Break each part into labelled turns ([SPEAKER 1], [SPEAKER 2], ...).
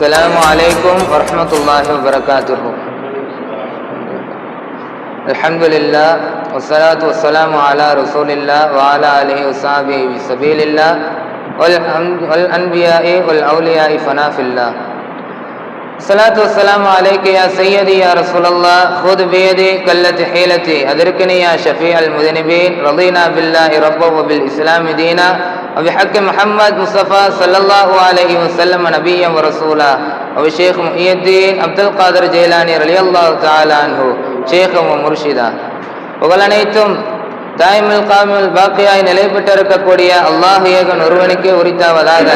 [SPEAKER 1] السلام عليكم ورحمة الله وبركاته. الحمد لله والصلاة والسلام على رسول الله وعلى آله وصحبه في سبيل الله والأنبياء والأولياء فنا في الله. الصلاة والسلام عليك يا سيدي يا رسول الله، خذ بيدي قلت حيلتي أدركني يا شفيع المذنبين، رضينا بالله ربا وبالإسلام دينا وبحق محمد مصطفى صلى الله عليه وسلم نبيا ورسولا وبشيخ محي الدين عبد القادر جيلاني رضي الله تعالى عنه شيخا ومرشدا. புகழனைத்தும் தாய்மல் காமில் பாக்கியாய் நிலை பெற்றிருக்கக்கூடிய அல்லாஹ் ஏகன் ஒருவனுக்கே உரித்தாவதாக.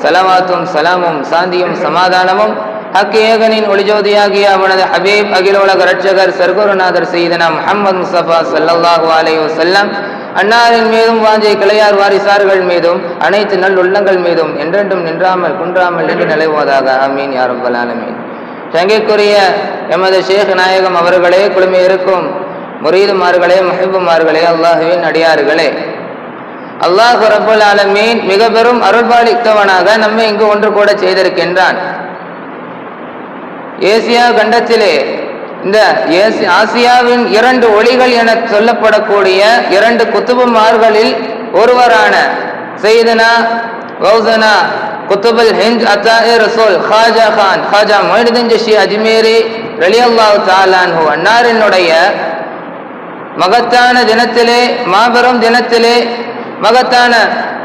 [SPEAKER 1] சலவாத்தும் சலாமும் சாந்தியும் சமாதானமும் ஹக் ஏகனின் ஒளிஜோதியாகிய அவனது ஹபீப் அகில உலக இரட்சகர் சர்க்குருநாதர் செய்தனா முஹம்மது முஸ்தபா ஸல்லல்லாஹு அலைஹி வஸல்லம் அன்னாரின் மீதும் வாஞ்சை கிளையார் வாரிசார்கள் மீதும் அனைத்து நல் உள்ளங்கள் மீதும் என்றென்றும் நின்றாமல் குன்றாமல் நின்று நிலைவோதாக. ஆமீன் யா ரப்பல் ஆலமீன். சங்கைக்குரிய எமது ஷேக் நாயகம் அவர்களே, குழுமி இருக்கும் முரீதுமார்களே, மஹிபுமார்களே, அல்லாஹுவின் அடியார்களே, அல்லாஹ் ரப்பல் ஆலமீன் மிக பெரும் அருள்பாலித்தவனாக நம்மை இங்கு ஒன்று கூட செய்திருக்கின்றான். ஏசியா கண்டத்திலே இந்த ஆசியாவின் இரண்டு ஒளிகள் என சொல்லப்படக்கூடிய இரண்டு குத்துபுமார்களில் ஒருவரான சையதுனா கௌசனா குத்துபுல் ஹிந்த் அத்தாஇ ரசூல் ஹாஜா கான் ஹாஜா மொய்னுதீன் ஜிஷ்டி அஜ்மீரி ரலியல்லாஹு தஆலா அன்ஹு அன்னாரினுடைய மகத்தான தினத்திலே, மாபெரும் தினத்திலே, மகத்தான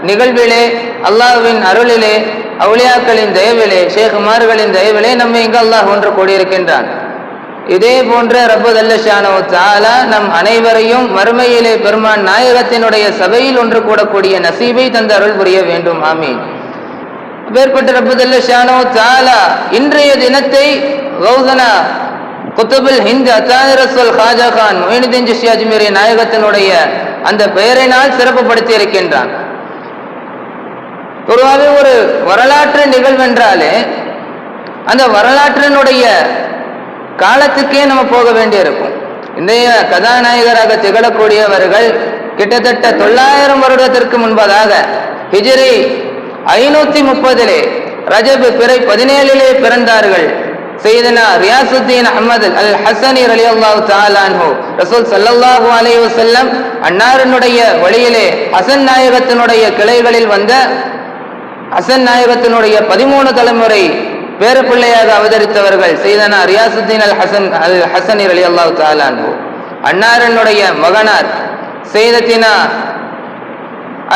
[SPEAKER 1] நிகழ்விலே, அல்லாஹ்வின் அருளிலே, அவுலியாக்களின் தயவிலே, ஷேகுமார்களின் தயவிலே நம்மை இங்கு அல்லாஹ் ஒன்று கூடியிருக்கின்றான். இதே போன்ற ரப்பு ஜல்ல ஷானஹு தஆலா நம் அனைவரையும் மறுமையிலே பெருமான் நாயகத்தினுடைய சபையில் ஒன்று கூடக்கூடிய நசீபை தந்து அருள் புரிய வேண்டும். ஆமீன். வேறுபட்ட ரப்பு ஜல்ல ஷானஹு தஆலா இன்றைய தினத்தை கௌசனா குத்துபுல் ஹிந்த் அத்தாஇ ரசூல் ஹாஜா கான் மொய்னுதீன் ஜிஷ்டி அஜ்மீரி நாயகத்தினுடைய அந்த பெயரினால் சிறப்புப்படுத்தி இருக்கின்றான். பொதுவாக ஒரு வரலாற்று நிகழ்வென்றாலே அந்த வரலாற்றினுடைய காலத்துக்கே நம்ம போக வேண்டியிருக்கும். இன்றைய கதாநாயகராக திகழக்கூடியவர்கள் கிட்டத்தட்ட 900 வருடத்திற்கு முன்பதாக ஹிஜ்ரி 530 ரஜப் பிறை 17 பிறந்தார்கள். சையதுனா ரியாசுத்தீன் அஹ்மத் அல் ஹசனி ரலியல்லாஹு தஆலா அன்ஹு ரசூல் ஸல்லல்லாஹு அலைஹி வஸல்லம் அன்னாரினுடைய வழியிலே ஹசன் நாயகத்தினுடைய கிளைகளில் வந்த ஹசன் நாயகத்தினுடைய 13 தலைமுறை பேர பிள்ளையாக அவதரித்தவர்கள் சையதுனா ரியாசுத்தீன் அல் ஹசனி ரலியல்லாஹு தஆலா அன்ஹு. அன்னாரினுடைய மகனார் சையதத்தினா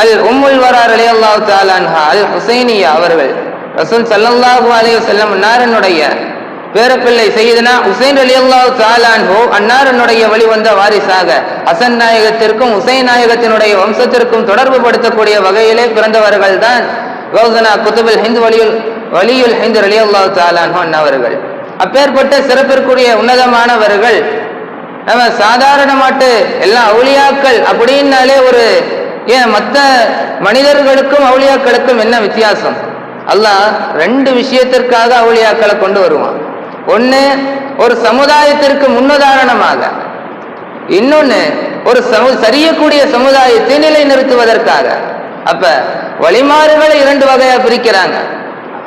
[SPEAKER 1] அல் உம்முல் வரா ரலியல்லாஹு தஆலா அன்ஹா அல் ஹுசைனியா அவர்கள் ரசூல் ஸல்லல்லாஹு அலைஹி வஸல்லம் அன்னாரினுடைய பேரப்பிள்ளை சையதுனா ஹுசைன் ரலியல்லாஹு தஆலா அன்ஹு அன்னாரினுடைய வழிவந்த வாரிசாக ஹசன் நாயகத்திற்கும் ஹுசைன் நாயகத்தினுடைய வம்சத்திற்கும் தொடர்பு படுத்தக்கூடிய வகையிலே பிறந்தவர்கள் தான் கௌசனா குத்துபுல் ஹிந்த் வலியுல் ஹிந்த் ரலியல்லாஹு தஆலா அன்ஹு அன்னவர்கள். அப்பேற்பட்ட சிறப்பிற்குரிய உன்னதமானவர்கள். நம்ம சாதாரணமாட்டு எல்லா அவுலியாக்கள் அப்படின்னாலே ஒரு மற்ற மனிதர்களுக்கும் அவுலியாக்களுக்கும் என்ன வித்தியாசம்? அல்லாஹ் 2 விஷயத்திற்காக அவுலியாக்களை கொண்டு வருவான். ஒன்று ஒரு சமுதாயத்திற்கு முன்னுதாரணமாக, இன்னொன்று ஒரு சரியக்கூடிய சமுதாயத்தை நிலை நிறுத்துவதற்காக. அப்ப வழிமாறுகளை 2 வகையா பிரிக்கிறாங்க.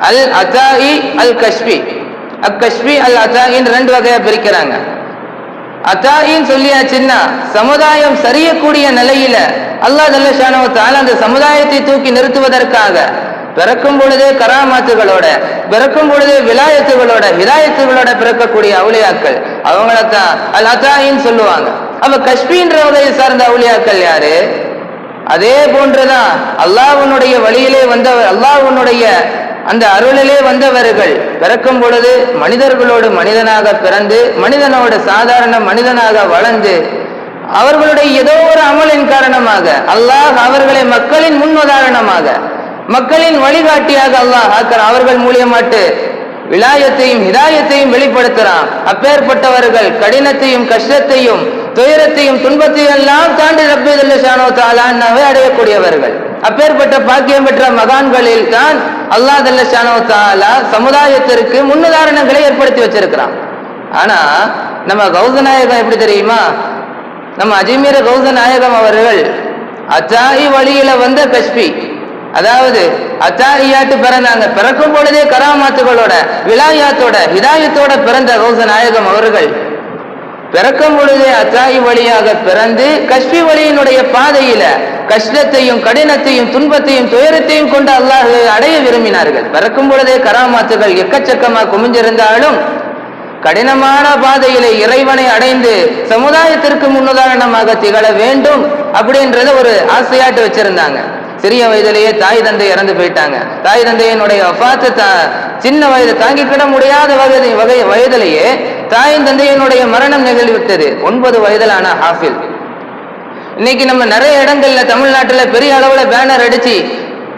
[SPEAKER 1] அல் அத்தாஇ அல் கஷ்பி, அக்கஷ்பி அல் அத்தாஇன்னு 2 வகையா பிரிக்கிறாங்க. அத்தாயின்னு சொல்லியாச்சுன்னா சமுதாயம் சரியக்கூடிய நிலையில அல்லாஹ் ஜல்ல ஷானஹு தஆலா அந்த சமுதாயத்தை தூக்கி நிறுத்துவதற்காக பிறக்கும் பொழுதே கராமாத்துகளோட, பிறக்கும் பொழுதே விலாயத்துகளோட, ஹிதாயத்துகளோட பிறக்கக்கூடிய அவுலியாக்கள் அவங்களத்தான் அல் அத்தாயின்னு சொல்லுவாங்க. அப்ப கஷ்பின்ற வகையை சார்ந்த அவுலியாக்கள் யாரு? அதே போன்றுதான் அல்லாஹ்வுடைய வழியிலே வந்தவர், அல்லாஹ்வுடைய அந்த அருளிலே வந்தவர்கள் பிறக்கும் பொழுது மனிதர்களோடு மனிதனாக பிறந்து மனிதனோடு சாதாரண மனிதனாக வளர்ந்து அவர்களுடைய ஏதோ ஒரு அமலின் காரணமாக அல்லாஹ் அவர்களை மக்களின் முன்னுதாரணமாக, மக்களின் வழிகாட்டியாக அல்லாஹ் ஆக்கிறான். அவர்கள் மூலியமாட்டு விலாயத்தையும் ஹிதாயத்தையும் வெளிப்படுத்துறான். அப்பேற்பட்டவர்கள் கடினத்தையும் கஷ்டத்தையும் துயரத்தையும் துன்பத்தையும் எல்லாம் தாண்டி ரப்பி ஜல்ல ஷானஹு தஆலாவை அடையக்கூடியவர்கள். அப்பேற்பட்ட பாக்கியம் பெற்ற மகான்களில் தான் அல்லாஹ் ஜல்ல ஷானஹு தஆலா சமுதாயத்திற்கு முன்னுதாரணங்களை ஏற்படுத்தி வச்சிருக்கிறான். ஆனா நம்ம கௌசநாயகம் எப்படி தெரியுமா? நம்ம அஜ்மீர் கௌசநாயகம் அவர்கள் அத்தாயி வழியில வந்த கஷ்பி, அதாவது அத்தாரியாட்டு பிறந்தாங்க. பிறக்கும் பொழுதே கராமாத்துகளோட விலாயாத்தோட ஹிதாயத்தோட பிறந்த கௌச நாயகம் அவர்கள் பிறக்கும் பொழுதே அத்தாயி வழியாக பிறந்து கஷ்மி வழியினுடைய பாதையில கஷ்டத்தையும் கடினத்தையும் துன்பத்தையும் துயரத்தையும் கொண்டு அல்லாஹ்வை அடைய விரும்பினார்கள். பிறக்கும் பொழுதே கராமாத்துகள் எக்கச்சக்கமா குமிஞ்சிருந்தாலும் கடினமான பாதையிலே இறைவனை அடைந்து சமுதாயத்திற்கு முன்னுதாரணமாக திகழ வேண்டும் அப்படின்றத ஒரு ஆசையாட்டு வச்சிருந்தாங்க. சிறிய வயதிலேயே தாய் தந்தை இறந்து போயிட்டாங்க. தாய் தந்தையினுடைய வஃபாத்தை சின்ன வயது தாங்கிக்கிட முடியாத வயதிலேயே தாய் தந்தையினுடைய மரணம் நிகழ்விட்டது. 9 வயதிலான ஹாஃபில். இன்னைக்கு நம்ம நிறைய இடங்கள்ல தமிழ்நாட்டுல பெரிய அளவுல பேனர் அடிச்சு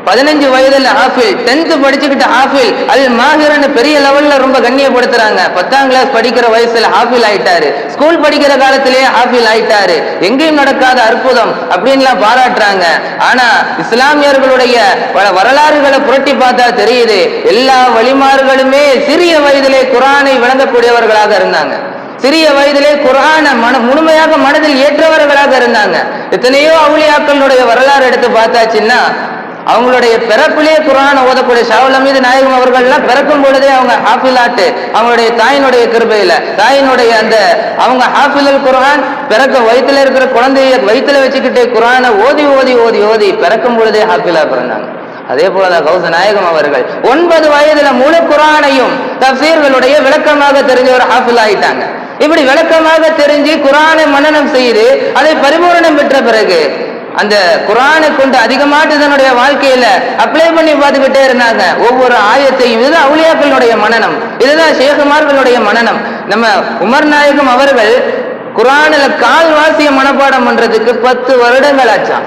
[SPEAKER 1] 15 வயதுல ஹாஃபில், 10th படிச்சுக்கிட்ட ஹாஃபில் அல் மாஹிர்னு பெரிய லெவல்ல ரொம்ப கண்ணியப்படுத்துறாங்க. 10ஆம் கிளாஸ் படிக்கிற வயசுல ஹாஃபில் ஆயிட்டாரு, ஸ்கூல் படிக்கிற காலத்திலேயே ஹாஃபில் ஆயிட்டாரு, எங்கேயும் நடக்காத அற்புதம் அப்படின்லாம் பாராட்டுறாங்க. ஆனா இஸ்லாமியர்களுடைய வரலாறுகளை புரட்டி பார்த்தா தெரியுது, எல்லா வழிமார்களுமே சிறிய வயதிலே குர்ஆனை விளங்கக்கூடியவர்களாக இருந்தாங்க. சிறிய வயதிலே குர்ஆனை முழுமையாக மனதில் ஏற்றவர்களாக இருந்தாங்க. எத்தனையோ அவுலியாக்களுடைய வரலாறு எடுத்து பார்த்தாச்சுன்னா அவங்களுடைய பிறப்பிலே குர்ஆனை ஓதக்கூடிய ஷாவுல் ஹமீது நாயகம் அவர்கள்லாம் பிறக்கும் பொழுதே அவங்க ஹாஃபிலாட்டு, அவங்களுடைய தாயினுடைய கிருபையில தாயினுடைய அந்த அவங்க ஹாஃபிலுல் குர்ஆன் பிறக்க வயிற்றுல இருக்கிற குழந்தைய வயிற்றுல வச்சுக்கிட்டே குர்ஆனை ஓதி ஓதி ஓதி ஓதி பிறக்கும் பொழுதே ஹாஃபிலா பிறந்தாங்க. அதே போலதான் கௌச நாயகம் அவர்கள் 9 வயதுல முழு குர்ஆனையும் தஃசீர்களுடைய விளக்கமாக தெரிஞ்ச ஒரு ஹாஃபில் ஆயிட்டாங்க. இப்படி விளக்கமாக தெரிஞ்சு குர்ஆனை மனனம் செய்து அதை பரிபூரணம் பெற்ற பிறகு அந்த குர்ஆனை கொண்டு அதிகமாட்டு தன்னுடைய வாழ்க்கையில அப்ளை பண்ணி பார்த்துக்கிட்டே இருந்தாங்க. ஒவ்வொரு ஆயத்தையும் இதுதான் அவுலியாக்களுடைய மனனம், இதுதான் ஷேகுமார்களுடைய மனனம். நம்ம உமர் நாயகம் அவர்கள் குர்ஆனில் கால்வாசிய மனப்பாடம் பண்றதுக்கு 10 வருடங்கள் ஆச்சாம்.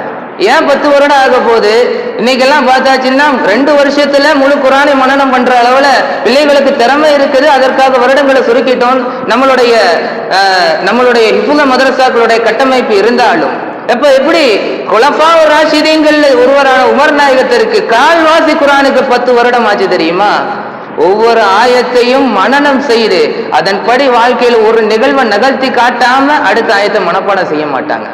[SPEAKER 1] ஏன் 10 வருடம் ஆக போகுது? இன்னைக்கெல்லாம் பார்த்தாச்சுன்னா 2 வருஷத்துல முழு குர்ஆனை மனனம் பண்ற அளவுல பிள்ளைகளுக்கு திறமை இருக்குது. அதற்காக வருடங்களை சுருக்கிட்டோம். நம்மளுடைய ஹிஃபுல மதரசாக்களுடைய கட்டமைப்பு இருந்தாலும் எப்படி குலஃபா ராஷிதீன்கள் ஒருவரான உமர் நாயகத்திற்கு கால்வாசி குர்ஆனுக்கு 10 வருடம் ஆச்சு தெரியுமா? ஒவ்வொரு ஆயத்தையும் மனனம் செய்து அதன்படி வாழ்க்கையில் ஒரு நிகழ்வை நகர்த்தி காட்டாம அடுத்த ஆயத்தை மனப்பாடம் செய்ய மாட்டாங்க.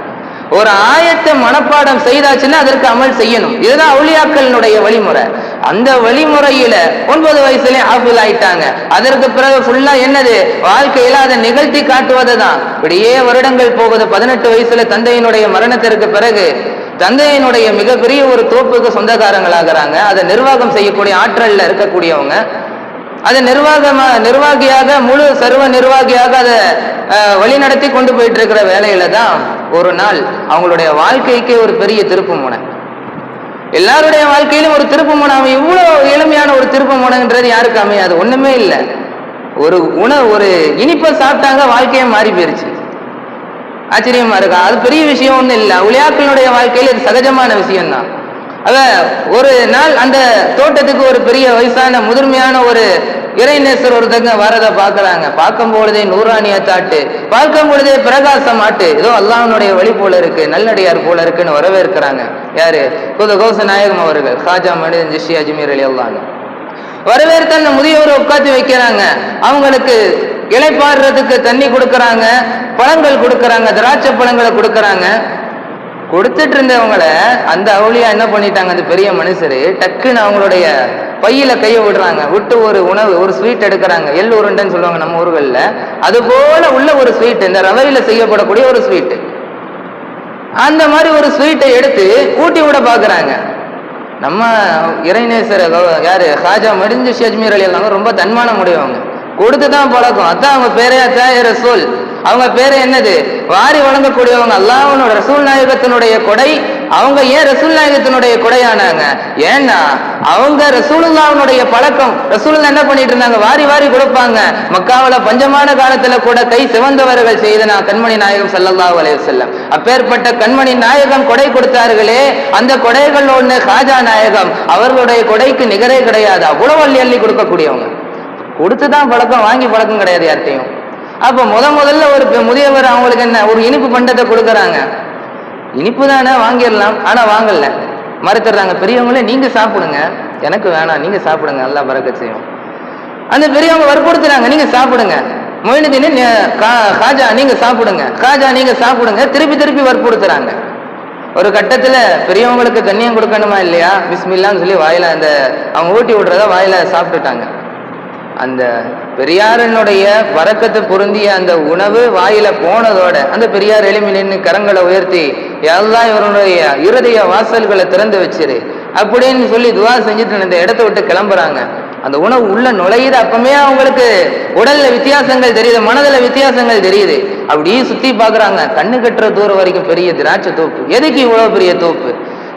[SPEAKER 1] ஒரு ஆயத்தை மனப்பாடம் செய்தாச்சுன்னா அதற்கு அமல் செய்யணும். இதுதான் அவுலியாக்களினுடைய வழிமுறை. அந்த வழிமுறையில 9 வயசுல ஹாஃபில் ஆயிட்டாங்க. அதற்கு பிறகு ஃபுல்லா என்னது வாழ்க்கையில அதை நிகழ்த்தி காட்டுவதுதான். இப்படியே வருடங்கள் போகுது. 18 வயசுல தந்தையினுடைய மரணத்திற்கு பிறகு தந்தையினுடைய மிகப்பெரிய ஒரு தோப்புக்கு சொந்தக்காரங்களாகிறாங்க. அதை நிர்வாகம் செய்யக்கூடிய ஆற்றல்ல இருக்கக்கூடியவங்க அதை நிர்வாகியாக முழு சர்வ நிர்வாகியாக அதை வழிநடத்தி கொண்டு போயிட்டு இருக்கிற வேலையில தான் ஒரு நாள் அவங்களுடைய வாழ்க்கைக்கே ஒரு பெரிய திருப்பு முனை. எல்லாருடைய வாழ்க்கையிலும் ஒரு திருப்பு முனை. அவன் இவ்வளவு எளிமையான ஒரு திருப்பு முனைன்றது யாருக்கு அமையாது? ஒண்ணுமே இல்லை. ஒரு இனிப்பை சாப்பிட்டாங்க, வாழ்க்கையே மாறி போயிருச்சு. ஆச்சரியமா இருக்கா? அது பெரிய விஷயம் ஒண்ணும் இல்லை. உலியாக்களுடைய வாழ்க்கையில இது சகஜமான விஷயம்தான். ஒரு நாள் அந்த தோட்டத்துக்கு ஒரு பெரிய வயசான முதிர்மையான ஒரு இறைநேசர் ஒருத்தங்க வரதை பார்க்கறாங்க. பார்க்கும் பொழுதே நூறானிய தாட்டு, பார்க்கும் பொழுதே பிரகாசம் ஆட்டு, ஏதோ அல்லாஹ்வுடைய வழி போல இருக்கு, நல்லடியார் போல இருக்குன்னு வரவேற்கிறாங்க. யாரு? கௌச நாயகம் அவர்கள், ஹாஜா மனிதன் ஜிஷி அஜ்மீர் அலியல்லாஹ் வரவேற்று அந்த முதியவரை உட்காந்து வைக்கிறாங்க. அவங்களுக்கு இலைப்பாடுறதுக்கு தண்ணி கொடுக்கறாங்க, பழங்கள் கொடுக்கறாங்க, திராட்சை பழங்களை கொடுக்கறாங்க. கொடுத்துட்டு இருந்தவங்கள அந்த அவுலியா என்ன பண்ணிட்டாங்க? அந்த பெரிய மனுஷரு டக்குன்னு அவங்களுடைய பையில கையை விடுறாங்க. விட்டு ஒரு உணவு, ஒரு ஸ்வீட் எடுக்கிறாங்க. எள்ளு உருண்டைன்னு சொல்லுவாங்க நம்ம ஊர்கள்ல. அது போல உள்ள ஒரு ஸ்வீட், இந்த ரவையில செய்யப்படக்கூடிய ஒரு ஸ்வீட், அந்த மாதிரி ஒரு ஸ்வீட்டை எடுத்து ஊட்டி விட பாக்குறாங்க. நம்ம இறைநேசர் யாரு? ஹாஜா மடிஞ்சு அஜ்மீர் அலியல்லாஹ் ரொம்ப தன்மானம் உடையவங்க, கொடுத்துதான் பழக்கம். அதான் அவங்க பேரே அத்தாய ரசூல். அவங்க பேரு என்னது? வாரி வழங்கக்கூடியவங்க. அல்லாஹ்வுடைய ரசூல் நாயகத்தினுடைய கொடை. அவங்க ஏன் ரசூல் நாயகத்தினுடைய கொடையானாங்க? ஏன்னா அவங்க ரசூலுல்லாஹ்வுடைய பழக்கம். ரசூலுல்லாஹ் என்ன பண்ணிட்டு இருந்தாங்க? வாரி வாரி கொடுப்பாங்க. மக்காவுல பஞ்சமான காலத்துல கூட கை சிவந்தவர்கள் செய்தனா கண்மணி நாயகம் ஸல்லல்லாஹு அலைஹி வஸல்லம். அப்பேற்பட்ட கண்மணி நாயகம் கொடை கொடுத்தார்களே, அந்த கொடைகள் ஒண்ணு ஹாஜா நாயகம். அவர்களுடைய கொடைக்கு நிகரே கிடையாது. அவ்வளவு அள்ளி அள்ளி கொடுக்கக்கூடியவங்க. கொடுத்துதான் பழக்கம், வாங்கி பழக்கம் கிடையாது யார்ட்டையும். அப்ப முதல்ல ஒரு முதியவர் அவங்களுக்கு என்ன ஒரு இனிப்பு பண்டத்தை கொடுக்கறாங்க. இனிப்பு தானே வாங்கிடலாம், ஆனா வாங்கல, மறுத்துறாங்க. பெரியவங்களே நீங்க சாப்பிடுங்க, எனக்கு வேணாம், நீங்க சாப்பிடுங்க, நல்லா பரக்கத் செய்யும். அந்த பெரியவங்க வற்புறுத்துறாங்க, நீங்க சாப்பிடுங்க. மொயினுதீன் ஹாஜா நீங்க சாப்பிடுங்க, ஹாஜா நீங்க சாப்பிடுங்க, திருப்பி திருப்பி வற்புறுத்துறாங்க. ஒரு கட்டத்துல பெரியவங்களுக்கு கண்ணியம் கொடுக்கணுமா இல்லையா, பிஸ்மில்லான்னு சொல்லி வாயில அந்த அவங்க ஊட்டி விடுறத வாயில சாப்பிட்டுட்டாங்க. அந்த பெரியாரனுடைய வரக்கத்து பொருந்திய அந்த உணவு வாயில போனதோட அந்த பெரியார் எளிமை நின்று கரங்களை உயர்த்தி எல்லாம் இவருடைய இருதய வாசல்களை திறந்து வச்சிரு அப்படின்னு சொல்லி துவா செஞ்சுட்டு இந்த இடத்த விட்டு கிளம்புறாங்க. அந்த உணவு உள்ள நுழையுது. அப்பமே அவங்களுக்கு உடல்ல வித்தியாசங்கள் தெரியுது, மனதில் வித்தியாசங்கள் தெரியுது. அப்படியே சுத்தி பாக்குறாங்க. கண்ணு கட்டுற தூரம் வரைக்கும் பெரிய திராட்சை தோப்பு. எதுக்கு இவ்வளவு பெரிய தோப்பு,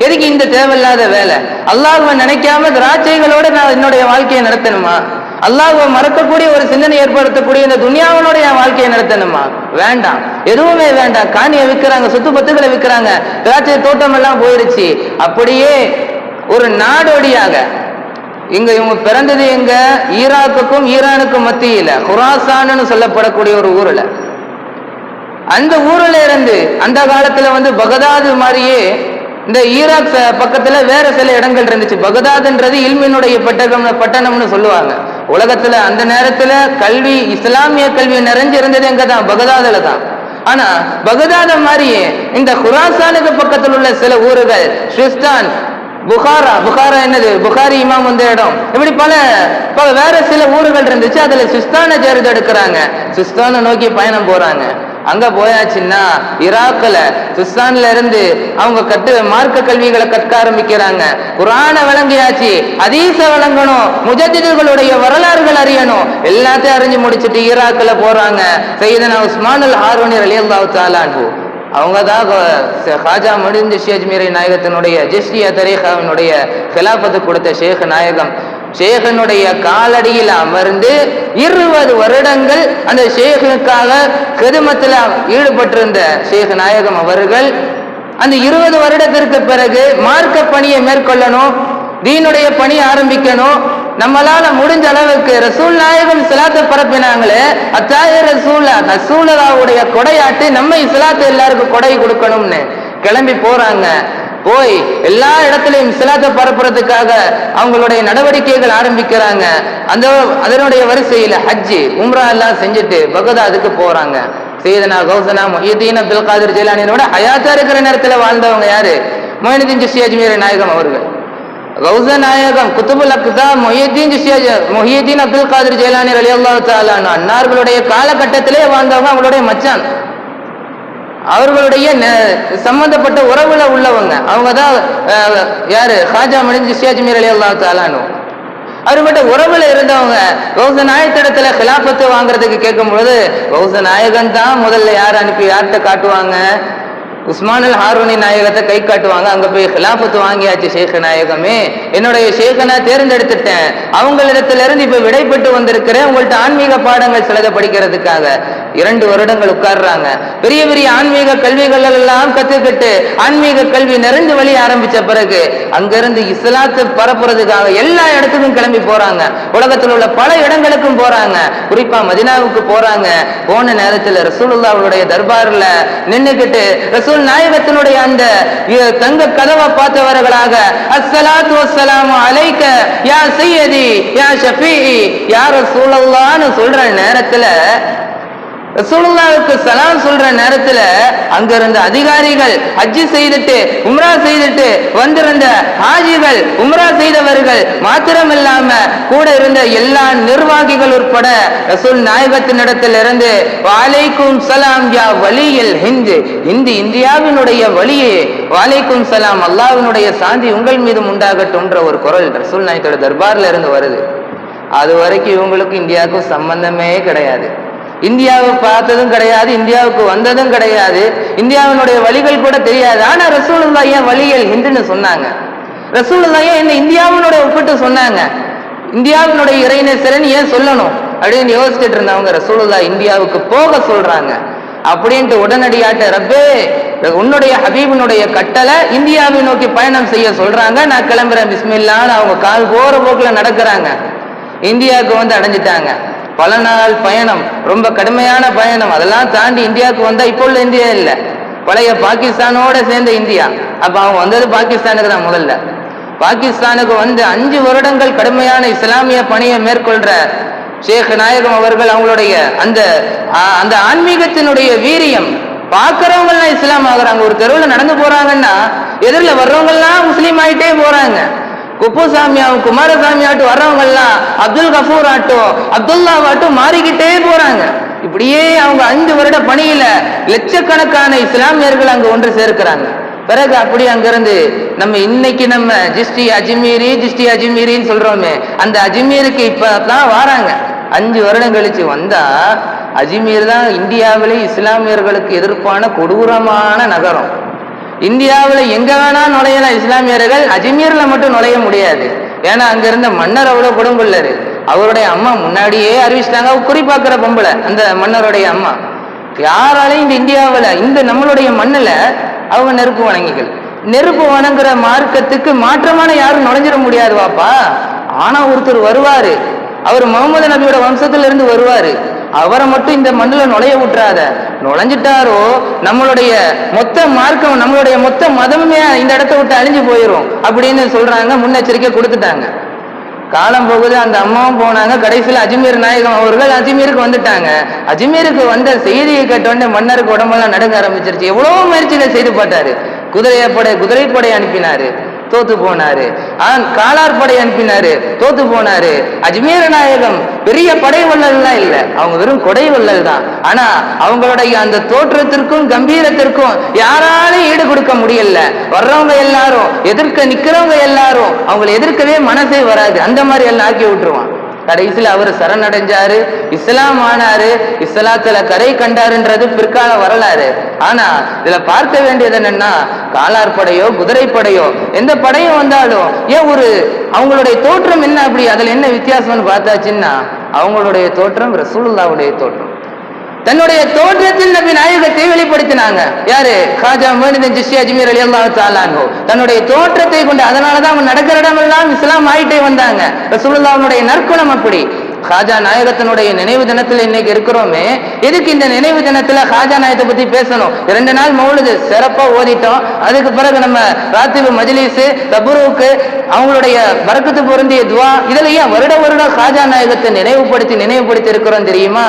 [SPEAKER 1] எதுக்கு இந்த தேவையில்லாத வேலை? அல்லாஹ்வை நினைக்காம திராட்சைகளோட நான் என்னுடைய வாழ்க்கையை நடத்தணுமா? அல்லாஹ்வை மறக்கக்கூடிய ஒரு சிந்தனை ஏற்படுத்தக்கூடிய இந்த துனியாவினுடைய வாழ்க்கையை நடத்தணுமா? வேண்டாம், எதுவுமே வேண்டாம். காணியை விற்கிறாங்க, சொத்து பத்துக்களை விற்கிறாங்க, திராட்சை தோட்டம் எல்லாம் போயிருச்சு. அப்படியே ஒரு நாடோடியாக இங்க இவங்க பிறந்தது எங்க, ஈராக்குக்கும் ஈரானுக்கும் மத்தியில குராசான்னு சொல்லப்படக்கூடிய ஒரு ஊர்ல. அந்த ஊர்ல இருந்து அந்த காலத்துல பகதாது மாதிரியே இந்த ஈராக் பக்கத்துல வேற சில இடங்கள் இருந்துச்சு. பகதாதுன்றது இல்மினுடைய பட்டணம்னு சொல்லுவாங்க. உலகத்துல அந்த நேரத்துல கல்வி, இஸ்லாமிய கல்வி நிறைஞ்சு இருந்தது எங்கதான், பகதாதுல தான். ஆனா பகதாத மாதிரியே இந்த குராசானுக்கு பக்கத்தில் உள்ள சில ஊர்கள், ஸ்விஸ்தான், புகாரா என்னது, புகாரி இமாம் வந்த இடம், இப்படி பல வேற சில ஊர்கள் இருந்துச்சு. அதுல சிஸ்தானை தேர்ந்தெடுக்கிறாங்க, சிஸ்தானை நோக்கி பயணம் போறாங்க. அங்க போயாச்சுன்னா ஈராக்ல சிஸ்தான்ல இருந்து அவங்க மார்க்க கல்விகளை கற்க ஆரம்பிக்கிறாங்க. குர்ஆனை விளங்கியாச்சு, ஹதீஸ விளங்கணும், முஜத்திதுகளுடைய வரலாறுகள் அறியணும். எல்லாத்தையும் அறிஞ்சு முடிச்சுட்டு ஈராக்ல போறாங்க. சையதுனா உஸ்மானுல் ஹாரூனி ரலியல்லாஹு தஆலா அன்ஹு அவங்க தான் ஹாஜா மொஹிதீன் சிஷ்தி அஜ்மீரி நாயகத்தினுடைய ஜிஷ்டியா தரீகாவினுடைய ஹிலாஃபத்து கொடுத்த ஷேக் நாயகம். ஷேகனுடைய காலடியில் அமர்ந்து 20 வருடங்கள் அந்த ஷேகுக்காக கிதுமத்தில் ஈடுபட்டிருந்த ஷேக் நாயகம் அவர்கள் அந்த 20 வருடத்திற்கு பிறகு மார்க்க பணியை மேற்கொள்ளணும், தீனுடைய பணி ஆரம்பிக்கணும். நம்மளால முடிஞ்ச அளவுக்கு ரசூல் நாயகம் இஸ்லாத்தை பரப்பினாங்களே, அத்தாய ரசூலுல்லாஹ்வுடைய கொடையாட்டி நம்ம இஸ்லாத்தை எல்லாருக்கும் கொடை கொடுக்கணும்னு கிளம்பி போறாங்க. போய் எல்லா இடத்திலையும் இஸ்லாத்தை பரப்புறதுக்காக அவங்களுடைய நடவடிக்கைகள் ஆரம்பிக்கிறாங்க. அதனுடைய வரிசையில ஹஜ்ஜி உம்ரா எல்லாம் செஞ்சுட்டு பகதாதுக்கு போறாங்க. சையதுனா கௌசனா முஹிதீன் அப்துல் காதிர் ஜைலானியோட ஹயாத்தா இருக்கிற நேரத்துல வாழ்ந்தவங்க யாரு, மொஹிதீன் சிஷ்தி அஜ்மீரி நாயகம் அவர்கள். கௌச நாயகம் குத்துபுல் அக்தா முஹிதீன் அப்துல் காதிர் ஜைலானி ரலியல்லாஹு தஆலா அன்னார்களுடைய காலகட்டத்திலே வாழ்ந்தவங்க, அவங்களுடைய மச்சான், அவர்களுடைய சம்பந்தப்பட்ட உறவுல உள்ளவங்க. அவங்க தான் யாரு, ஹாஜா மொஹிதீன் சிஷ்தி அஜ்மீரி ரலியல்லாஹு தஆலா அவர்கிட்ட உறவுல இருந்தவங்க. கௌச நாயகத்திடத்துல ஹிலாஃபத்து வாங்குறதுக்கு கேட்கும் பொழுது கௌச நாயகன் தான் முதல்ல யார்கிட்ட காட்டுவாங்க, உஸ்மானுல் ஹாரூனி நாயகத்தை கை காட்டுவாங்க. அங்க போய் ஹிலாஃபத்து வாங்கியாச்சு. ஷேக் நாயகமே, என்னுடைய ஷேக்கை நான் தேர்ந்தெடுத்துட்டேன், அவங்களிடத்துல இருந்து இப்ப விடைபெற்று வந்திருக்கிறேன், உங்கள்ட்ட ஆன்மீக பாடங்கள் சிலதை படிக்கிறதுக்காக. 2 வருடங்கள் உட்கார்றாங்க. பெரிய பெரிய ஆன்மீக கல்விகள் எல்லாம் கத்துக்கிட்டு ஆன்மீக கல்வி நிறைந்து வழி ஆரம்பிச்ச பிறகு அங்கிருந்து இஸ்லாத்தை பரப்புறதுக்காக எல்லா இடத்துக்கும் கிளம்பி போறாங்க. உலகத்தில் உள்ள பல இடங்களுக்கும் போறாங்க. குறிப்பா மதினாவுக்கு போறாங்க. போன நேரத்தில் ரசூலுல்லாஹ்வுடைய தர்பார்ல நின்னுக்கிட்டு ரசூல் நாயகத்தினுடைய அந்த தங்க கதவை பார்த்தவர்களாக அஸ்ஸலாத்து வஸ்ஸலாமு அலைக்க யா சையதி யா ஷஃபீஇ யா ரசூலல்லாஹ்னு சொல்ற நேரத்துல, ரசூலுல்லாஹ்வுக்கு சலாம் சொல்ற நேரத்துல அங்க இருந்த அதிகாரிகள், ஹஜ்ஜி செய்துட்டு உம்ரா செய்துட்டு வந்திருந்த ஹாஜிகள், உம்ரா செய்தவர்கள் மாத்திரமில்லாம கூட இருந்த எல்லா நிர்வாகிகள் உட்பட ரசூல் நாயகத்தினிடத்தில் இருந்து வலைக்கும் சலாம் யா வலியில் ஹிந்து, இந்தியாவினுடைய வலியே, வலைக்கும் சலாம், அல்லாஹ்வினுடைய சாந்தி உங்கள் மீது உண்டாகட்டும்ன்ற ஒரு குரல் ரசூல் நாயகத்தோட தர்பார்ல இருந்து வருது. அது வரைக்கும் இவங்களுக்கும் இந்தியாவுக்கும் சம்பந்தமே கிடையாது. இந்தியாவை பார்த்ததும் கிடையாது, இந்தியாவுக்கு வந்ததும் கிடையாது, இந்தியாவினுடைய வழிகள் கூட தெரியாது. ஆனா ரசூலுல்லாஹ் ஏன் வழிகள் ஹிந்துன்னு சொன்னாங்க? ரசூலுல்லாஹ் ஏன் இந்த இந்தியாவினுடைய ஒப்பிட்டு சொன்னாங்க? இந்தியாவினுடைய இறைநேசரன் ஏன் சொல்லணும் அப்படின்னு யோசிச்சுட்டு இருந்தவங்க ரசூலுல்லாஹ் இந்தியாவுக்கு போக சொல்றாங்க. அப்படின்ட்டு உடனடியாட்ட ரப்பே உன்னுடைய ஹபீபினுடைய கட்டளை, இந்தியாவை நோக்கி பயணம் செய்ய சொல்றாங்க, நான் கிளம்புறேன் பிஸ்மில்லான்னு அவங்க கால் போற போக்குல நடக்கிறாங்க. இந்தியாவுக்கு அடைஞ்சிட்டாங்க. பல நாள் பயணம், ரொம்ப கடுமையான பயணம். அதெல்லாம் தாண்டி இந்தியாவுக்கு வந்தா இப்போ உள்ள இந்தியா இல்லை, பழைய பாகிஸ்தானோட சேர்ந்த இந்தியா. அப்ப அவங்க வந்தது பாகிஸ்தானுக்கு தான். முதல்ல பாகிஸ்தானுக்கு 5 வருடங்கள் கடுமையான இஸ்லாமிய பணியை மேற்கொள்ற ஷேக் நாயகம் அவர்கள் அவங்களுடைய அந்த ஆன்மீகத்தினுடைய வீரியம், பார்க்கறவங்க எல்லாம் இஸ்லாம் ஆகுறாங்க. ஒரு தெருவில் நடந்து போறாங்கன்னா எதிரில் வர்றவங்க எல்லாம் முஸ்லீம் ஆயிட்டே போறாங்க. குப்புசாமியாவும் குமாரசாமி ஆட்டும் வர்றவங்க எல்லாம் அப்துல் கஃபூர் ஆட்டும் அப்துல்லா ஆட்டும் மாறிக்கிட்டே போறாங்க. இப்படியே அவங்க 5 வருட பணியில லட்சக்கணக்கான இஸ்லாமியர்கள் அங்க ஒன்று சேர்க்கிறாங்க. பிறகு அப்படி அங்கிருந்து நம்ம இன்னைக்கு நம்ம ஜிஸ்டி அஜ்மீரின்னு சொல்றோமே, அந்த அஜ்மீருக்கு இப்பதான் வராங்க. 5 வருடம் கழிச்சு வந்தா அஜ்மீர் தான் இந்தியாவிலே இஸ்லாமியர்களுக்கு எதிர்ப்பான கொடூரமான நகரம். இந்தியாவில் எங்க வேணா நுழையலாம் இஸ்லாமியர்கள், அஜ்மீர்ல மட்டும் நுழைய முடியாது. ஏன்னா அங்க இருந்த மன்னர் அவ்வளவு கொடுங்கொள்ளரு. அவருடைய அம்மா முன்னாடியே அறிவிச்சிட்டாங்க, குறிப்பாக்குற பொம்பளை அந்த மன்னருடைய அம்மா. யாராலையும் இந்த இந்தியாவில் இந்த நம்மளுடைய மண்ணுல அவங்க நெருப்பு வணங்கிகள், நெருப்பு வணங்குற மார்க்கத்துக்கு மாற்றமான யாரும் நுழைஞ்சிட முடியாது வாப்பா. ஆனா ஒருத்தர் வருவாரு, அவர் முகமது நபியோட வம்சத்துல இருந்து வருவாரு, அவரை மட்டும் இந்த மண்ணுல நுழைய விட்டுறாத. நுழைஞ்சிட்டாரோ நம்மளுடைய மொத்த மார்க்கம், நம்மளுடைய மொத்த மதமே இந்த இடத்த விட்டு அழிஞ்சு போயிடும் அப்படின்னு சொல்றாங்க. முன்னெச்சரிக்கை கொடுத்துட்டாங்க. காலம் போகுது, அந்த அம்மாவும் போனாங்க. கடைசியில் அஜ்மீர் நாயகம் அவர்கள் அஜ்மீருக்கு வந்துட்டாங்க. அஜ்மீருக்கு வந்த செய்தியை கேட்டோடனே மன்னருக்கு உடம்பெல்லாம் நடுங்க ஆரம்பிச்சிருச்சு. எவ்வளவு முயற்சிகள் செய்து பார்த்தாரு. குதிரைப்படை அனுப்பினாரு, தோத்து போனாரு. காலார் படை அனுப்பினாரு, தோத்து போனாரு. அஜ்மீர் நாயகம் பெரிய படை வள்ளல்லாம் இல்லை, அவங்க வெறும் கொடை வள்ளல் தான். ஆனா அவங்களுடைய அந்த தோற்றத்திற்கும் கம்பீரத்திற்கும் யாராலும் ஈடு கொடுக்க முடியல. வர்றவங்க எல்லாரும் எதிர்க்க நிக்கிறவங்க எல்லாரும் அவங்களை எதிர்க்கவே மனசே வராது. அந்த மாதிரி எல்லாம் ஆக்கி விட்டுருவான். கடைசியில் அவர் சரணடைஞ்சாரு, இஸ்லாம் ஆனாரு, இஸ்லாத்துல கரை கண்டாருன்றது பிற்கால வரலாறு. ஆனா இதுல பார்க்க வேண்டியது என்னன்னா, காலார் படையோ குதிரைப்படையோ எந்த படையும் வந்தாலும் ஏன் அவங்களுடைய தோற்றம் என்ன, அப்படி அதுல என்ன வித்தியாசம்னு பார்த்தாச்சுன்னா, அவங்களுடைய தோற்றம் ரசூலுல்லாஹ்வுடைய தோற்றம். தன்னுடைய தோற்றத்தில் நபி நாயகத்தை வெளிப்படுத்தினாங்க. யாரு? காஜா மொய்னுதீன் சிஷ்தி அஜ்மீர் ரலியல்லாஹு தஆலா அன்ஹு. தன்னுடைய தோற்றத்தை கொண்டு, அதனாலதான் அவன் நடக்கிற இடமெல்லாம் இஸ்லாம் ஆயிட்டே வந்தாங்க. ரசூலுல்லாஹ்வுடைய நற்குணம் அப்படி. காஜா நாயகத்தினுடைய நினைவு தினத்துல இன்னைக்கு இருக்கிறோமே, எதுக்கு இந்த நினைவு தினத்துல காஜா நாயகத்தை பத்தி பேசணும்? 2 நாள் மௌலிது சிறப்பா ஓதிட்டோம். அதுக்கு பிறகு நம்ம ராத்திபு மஜ்லிஸ், தபுருக்கு, அவங்களுடைய பரக்கத்து பொருந்திய துவா, இதுல ஏன் வருடம் காஜா நாயகத்தை நினைவுபடுத்தி இருக்கிறோம் தெரியுமா?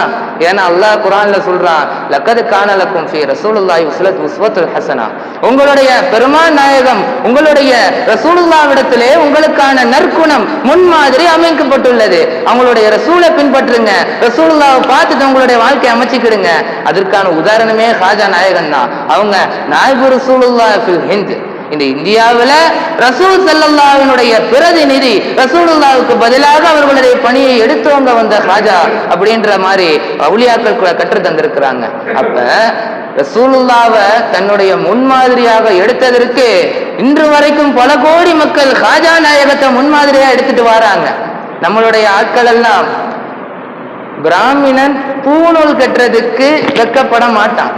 [SPEAKER 1] ஏன்னா அல்லாஹ் குர்ஆன்ல சொல்றான், லக்கத் கான லக்கும் ஃபீ ரசூலுல்லாஹி உஸ்வத்துல் ஹஸனா. உங்களுடைய பெருமான் நாயகம், உங்களுடைய ரசூலுல்லாஹ்விடத்திலே உங்களுக்கான நற்குணம் முன்மாதிரி அமைக்கப்பட்டுள்ளது. அவங்களுடைய ரசூலை பின்பற்றுங்க, ரசூலுல்லாஹ்வை பார்த்துட்டு உங்களுடைய வாழ்க்கையை அமைச்சுக்கிடுங்க. அதற்கான உதாரணமே காஜா நாயகன் தான். அவங்க நாயிபு ரசூலுல்லாஹ் ஃபில் ஹிந்த், இந்த இந்தியாவில் ரசூல் ஸல்லல்லாஹுவினுடைய பிரதிநிதி, ரசூலுல்லாஹ்வுக்கு பதிலாக அவர்களுடைய பணியை எடுத்தவங்க வந்த காஜா அப்படின்ற மாதிரி அவுலியாக்கள் கற்று தந்திருக்கிறாங்க. அப்ப ரசூலுல்லாஹ்வை தன்னுடைய முன்மாதிரியாக எடுத்ததற்கு இன்று வரைக்கும் பல கோடி மக்கள் காஜா நாயகத்தை முன்மாதிரியா எடுத்துட்டு வராங்க. நம்மளுடைய ஆட்கள் எல்லாம் பிராமணன் பூநூல் கட்டுறதுக்கு வெக்கப்பட மாட்டான்,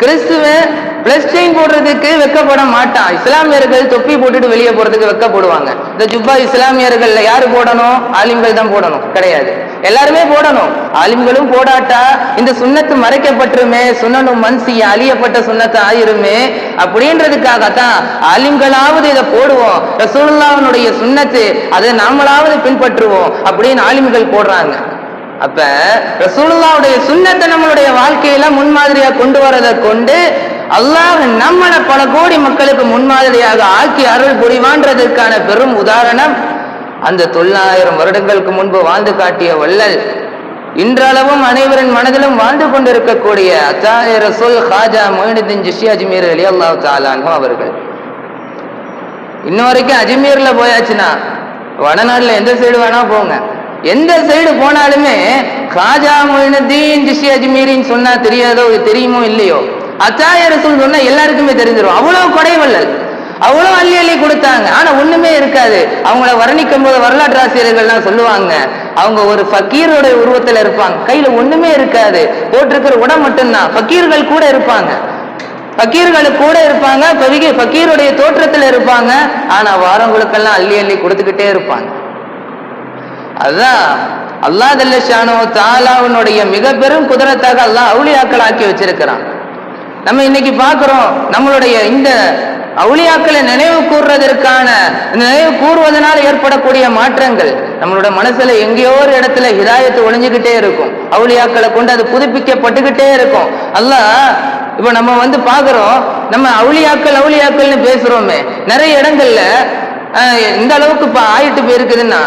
[SPEAKER 1] கிறிஸ்துவன் பிளஸ் செயின் போடுறதுக்கு வெக்கப்பட மாட்டான், இஸ்லாமியர்கள் தொப்பி போட்டுட்டு வெளியே போறதுக்கு வெக்கப்படுவாங்க. இந்த ஜுப்பா இஸ்லாமியர்கள் யாரு போடணும்? ஆலிம்கள் தான் போடணும் கிடையாது, எல்லாருமே போடணும். ஆலிம்களும் போடாட்டா இந்த சுன்னத்து மறைக்கப்பட்டுருமே, சுன்னனும் மன்சிய அழியப்பட்ட சுன்னத்து ஆயிருமே அப்படின்றதுக்காகத்தான் ஆலிம்களாவது இதை போடுவோம், ரசூலுல்லாஹ்வுடைய சுன்னத்து அதை நாமளாவது பின்பற்றுவோம் அப்படின்னு ஆலிம்கள் போடுறாங்க. அப்ப ரசூலுல்லாஹ்வுடைய சுன்னத்தை நம்மளுடைய வாழ்க்கையில முன்மாதிரியா கொண்டு வரதை கொண்டு அல்லாஹ் நம்மளை பல கோடி மக்களுக்கு முன்மாதிரியாக ஆக்கி அருள் புரிவான்றதற்கான பெரும் உதாரணம் அந்த 900 வருடங்களுக்கு முன்பு வாழ்ந்து காட்டிய வள்ளல், இன்றளவும் அனைவரின் மனதிலும் வாழ்ந்து கொண்டிருக்கக்கூடிய அத்தாஹி ரசூல் காஜா மொய்னுதீன் சிஷ்தி அஜ்மீர் ரலியல்லாஹு தஆலா அன்ஹு அவர்கள். இன்ன வரைக்கும் அஜ்மீர்ல போயாச்சுன்னா வடநாடுல எந்த சைடு வேணா போங்க, எந்த சைடு போனாலுமே காஜா மொய்னுதீன் சிஷ்தி அஜ்மீரின்னு சொன்னா தெரியுமோ இல்லையோ, அத்தாஹி ரசூல் சொன்னா எல்லாருக்குமே தெரிஞ்சிடும். அவ்வளவு கொடை வள்ளல், அவ்வளவு அள்ளி கொடுத்தாங்க. ஆனா ஒண்ணுமே இருக்காது. அவங்கள வர்ணிக்கும் போது வரலாற்று ஆசிரியர்கள்லாம் சொல்லுவாங்க, அவங்க ஒரு ஃபக்கீரோட உருவத்துல இருப்பாங்க, கையில ஒண்ணுமே இருக்காது, போட்டிருக்கிற உடம் மட்டும்தான். ஃபக்கீர்கள் கூட இருப்பாங்க, ஃபக்கீருடைய தோற்றத்துல இருப்பாங்க. ஆனா வாரங்களுக்கெல்லாம் அள்ளி கொடுத்துக்கிட்டே இருப்பாங்க. அதுதான் அல்லாஹ் ஜல்ல ஷானஹு தஆலாவுடைய மிக பெரும் குதிரத்தாக அல்லாஹ் அவுலியாக்கள் ஆக்கி வச்சிருக்கிறான். நம்ம இன்னைக்கு பார்க்கிறோம், நம்மளுடைய இந்த அவுலியாக்களை நினைவு கூறுவதற்கான, நினைவு கூறுவதனால் ஏற்படக்கூடிய மாற்றங்கள் நம்மளோட மனசுல எங்கேயோ ஒரு இடத்துல ஹிதாயத்து ஒளிஞ்சுக்கிட்டே இருக்கும். அவுலியாக்களை கொண்டு அது புதுப்பிக்கப்பட்டுக்கிட்டே இருக்கும். அல்லாஹ் இப்ப நம்ம பாக்குறோம், நம்ம அவுலியாக்கள்னு பேசுறோமே, நிறைய இடங்கள்ல இந்த அளவுக்கு இப்ப ஆயிட்டு போயிருக்குதுன்னா,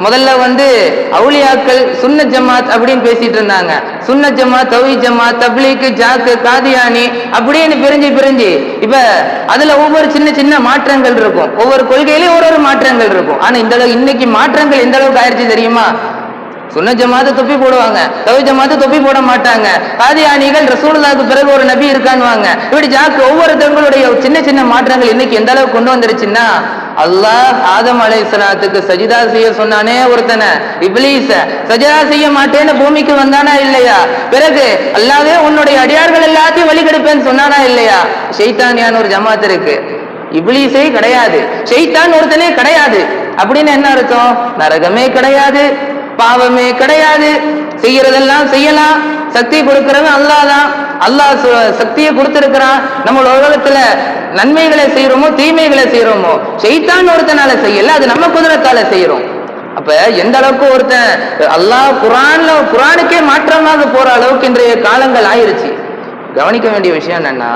[SPEAKER 1] முதல்ல அவுலியாக்கள் சுன்னத் ஜமாத் அப்படின்னு பேசிட்டு இருந்தாங்க. சுன்னத் ஜமாத், தௌஹீத் ஜமாத், தப்லீக், ஜாக்கு, காதியானி அப்படின்னு பிரிஞ்சு இப்ப அதுல ஒவ்வொரு சின்ன சின்ன மாற்றங்கள் இருக்கும். ஒவ்வொரு கொள்கையிலையும் ஒரு மாற்றங்கள் இருக்கும். ஆனா இந்த அளவு இன்னைக்கு மாற்றங்கள் எந்த அளவுக்கு ஆயிடுச்சு தெரியுமா? சுன்னத் ஜமாத்து தொப்பி போடுவாங்க, தௌஹீத் ஜமாத்து தொப்பி போட மாட்டாங்க. காதியானிகள் ரசூலுல்லாஹ்வுக்கு பிறகு ஒரு நபி இருக்கான்னுவாங்க. இப்படி ஜாக்கு ஒவ்வொருத்தவங்களுடைய சின்ன சின்ன மாற்றங்கள் இன்னைக்கு எந்த அளவுக்கு கொண்டு வந்துருச்சுன்னா, அல்லாஹ் ஆதம் அலைஹிஸ்ஸலாத்துக்கு சஜிதா செய்ய சொன்னானே ஒருத்தனை, இப்லீஸ சஜிதா செய்ய மாட்டேன்னு பூமிக்கு வந்தானா இல்லையா? பிறகு அல்லாஹ்வே உன்னுடைய அடியார்கள் எல்லாத்தையும் வழிகெடுப்பேன்னு சொன்னானா இல்லையா? ஷைத்தானியான ஒரு ஜமாத் இருக்கு, இப்லீஸே கிடையாது, ஷைத்தான் ஒருத்தனே கிடையாது. அப்படின்னு என்ன அர்த்தம்? நரகமே கிடையாது, பாவமே கிடையாது, செய்யறதெல்லாம் செய்யலாம், சக்தி கொடுக்கிறவன் அல்லாஹ் தான். அல்லாஹ் சக்தியை கொடுத்திருக்கிறான். நம்ம உலகத்துல நன்மைகளை செய்யறோமோ தீமைகளை செய்யறோமோ ஷைத்தான் ஒருத்தனால செய்யல, அது நம்ம குதிரத்தால செய்யறோம். அப்ப எந்த அளவுக்கு ஒருத்தன் அல்லாஹ் குரானுக்கே மாற்றமாக போற அளவுக்கு இன்றைய காலங்கள் ஆயிருச்சு. கவனிக்க வேண்டிய விஷயம் என்னன்னா,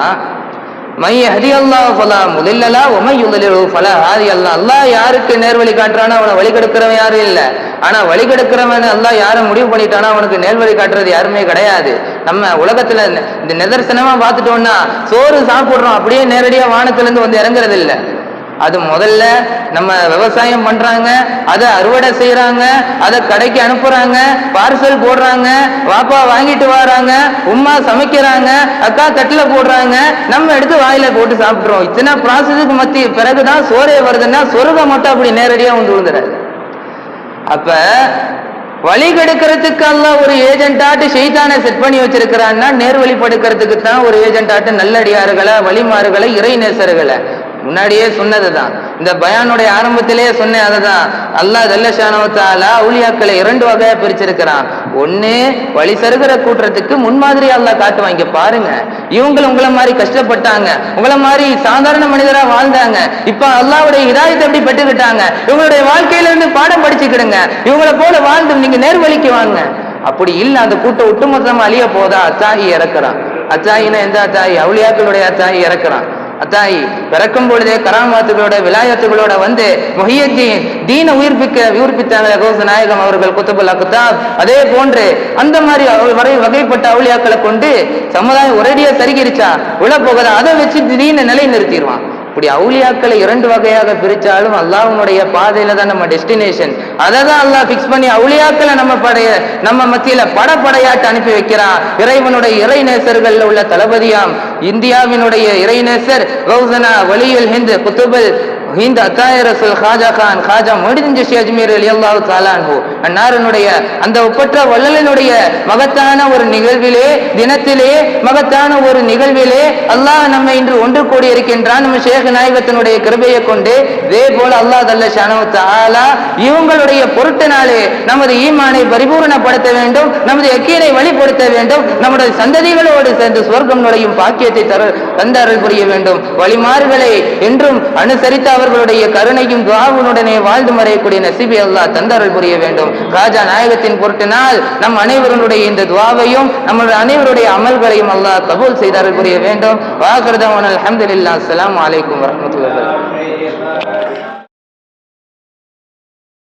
[SPEAKER 1] மை ஹதி அல்லாஹ் ஃபலா முதில்லலா வமை யுதில்லு ஃபலா ஹாதி அல்லாஹ். அல்லாஹ் யாருக்கு நேர்வழி காட்டுறானோ அவனை வழி கெடுக்கிறவன் யாரும் இல்லை. ஆனா வழி கெடுக்கிறவன் அல்லாஹ் யாரை முடிவு பண்ணிட்டானோ அவனுக்கு நேர்வழி காட்டுறது யாருமே கிடையாது. நம்ம உலகத்துல இந்த நிதர்சனமா பார்த்துட்டோம்னா, சோறு சாப்பிடுறோம், அப்படியே நேரடியா வானத்துல இருந்து இறங்குறது இல்லை. அது முதல்ல நம்ம விவசாயம் பண்றாங்க, அதை அறுவடை செய்யறாங்க, அதை கடைக்கு அனுப்புறாங்க, பார்சல் போடுறாங்க, வாப்பா வாங்கிட்டு வராங்க, உம்மா சமைக்கிறாங்க, அக்கா தட்டுல போடுறாங்க, நம்ம எடுத்து வாயில போட்டு சாப்பிடுறோம். இத்தனை ப்ராசஸுக்கு மத்திய பிறகுதான் சோறே வருதுன்னா சொர்க்கம் மட்டும் அப்படி நேரடியா விழுந்துறாரு. அப்ப வழி கெடுக்கிறதுக்கு அல்லாஹ் ஒரு ஏஜென்டாட்டு ஷைத்தானை செட் பண்ணி வச்சிருக்கிறான்னா, நேர்வழிப்படுக்கிறதுக்கு தான் ஒரு ஏஜென்டாட்டு நல்லடியார்களை, வழிமாறுகளை, இறை நேசர்களை. முன்னாடியே சொன்னதுதான், இந்த பயானுடைய ஆரம்பத்திலேயே சொன்னேன். அதுதான் அல்லாஹ் ஜல்ல ஷானஹு வ தஆலா அவுலியாக்களை 2 வகையா பிரிச்சிருக்கிறான். ஒண்ணு, வழி சருகிற கூட்டுறதுக்கு முன்மாதிரி அல்லாஹ் காட்டுவான். இங்க பாருங்க, இவங்களும் உங்களை மாதிரி கஷ்டப்பட்டாங்க, உங்களை மாதிரி சாதாரண மனிதரா வாழ்ந்தாங்க, இப்ப அல்லாஹ்வுடைய ஹிதாயத்தை எப்படி பெற்றுக்கிட்டாங்க, இவங்களுடைய வாழ்க்கையில இருந்து பாடம் படிச்சுக்கிடுங்க, இவங்களை போல வாழ்ந்து நீங்க நேர்வழிக்கு வாங்க. அப்படி இல்லை, அந்த கூட்டம் ஒட்டுமொத்தமா அழிய போதா அத்தாயி இறக்குறான். அத்தாயினா எந்த அத்தாயி? அவுலியாக்களுடைய அத்தாயி இறக்குறான். அத்தாயி பிறக்கும் பொழுதே கராமாத்துகளோட விலாயத்துகளோட முஹியத்தீன் தீனை உயிர்ப்பித்தாங்க கௌஸ் நாயகம் அவர்கள், குத்துபுல் அக்தாப். அதே போன்று அந்த மாதிரி வகைப்பட்ட அவுலியாக்களை கொண்டு சமுதாயம் ஒரேடியா சரிகிரிச்சா விழ போகதா, அதை வச்சு தீனை நிலை நிறுத்திடுவான். இப்படி அவுலியாக்களை 2 வகையாக பிரிச்சாலும் அல்லாஹ்வுடைய பாதையில தான் நம்ம டெஸ்டினேஷன். அதை தான் அல்லாஹ் பிக்ஸ் பண்ணி அவுலியாக்களை நம்ம மத்தியில படையாட்டு அனுப்பி வைக்கிறான். இறைவனுடைய இறை நேசர்கள் உள்ள தளபதியாம் இந்தியாவினுடைய இறை நேசர் கௌசனா வலியுல் ஹிந்த் குத்துபுல் ஹிந்த் அத்தாய ரசூல் ஹாஜா கான் ஹாஜா மொய்னுதீன் சிஷ்தி அஜ்மீர் ரலியல்லாஹு தஆலா அன்ஹு அன்னாருடைய அந்த ஒப்பற்ற வள்ளலினுடைய மகத்தான ஒரு நிகழ்விலே, தினத்திலே, மகத்தான ஒரு நிகழ்விலே அல்லாஹ் நம்மை இன்று ஒன்று கூடி இருக்கின்றான். நம்ம ஷேக் நாயகத்தினுடைய கிருபையை கொண்டு இதே போல அல்லாஹ் ஜல்ல ஷானஹு தஆலா இவங்களுடைய பொருட்டினாலே நமது ஈமானை பரிபூர்ணப்படுத்த வேண்டும், நமது யக்கீனை வழிபடுத்த வேண்டும், நம்முடைய சந்ததிகளோடு சேர்ந்து சுவர்க்கம் நுழையும் பாக்கியத்தை தந்தருள் புரிய வேண்டும். வழிமார்களை என்றும் அனுசரித்து அவர்களுடைய கருணையும் துஆவுடனே வாழ்ந்து மறையக்கூடிய நசீபை அல்லாஹ் தந்தருள் புரிய வேண்டும். ராஜா நாயகத்தின் பொருட்டினால் நம் அனைவருடைய இந்த துஆவையும் நம்முடைய அனைவருடைய அமல்களையும் அல்லாஹ் கபூல் செய்து அருள் புரிய வேண்டும். வாஹிரு தஅவானா அல்ஹம்துலில்லாஹ். அஸ்ஸலாமு அலைக்கும் வரஹ்மத்துல்லாஹி வபரகாத்துஹு.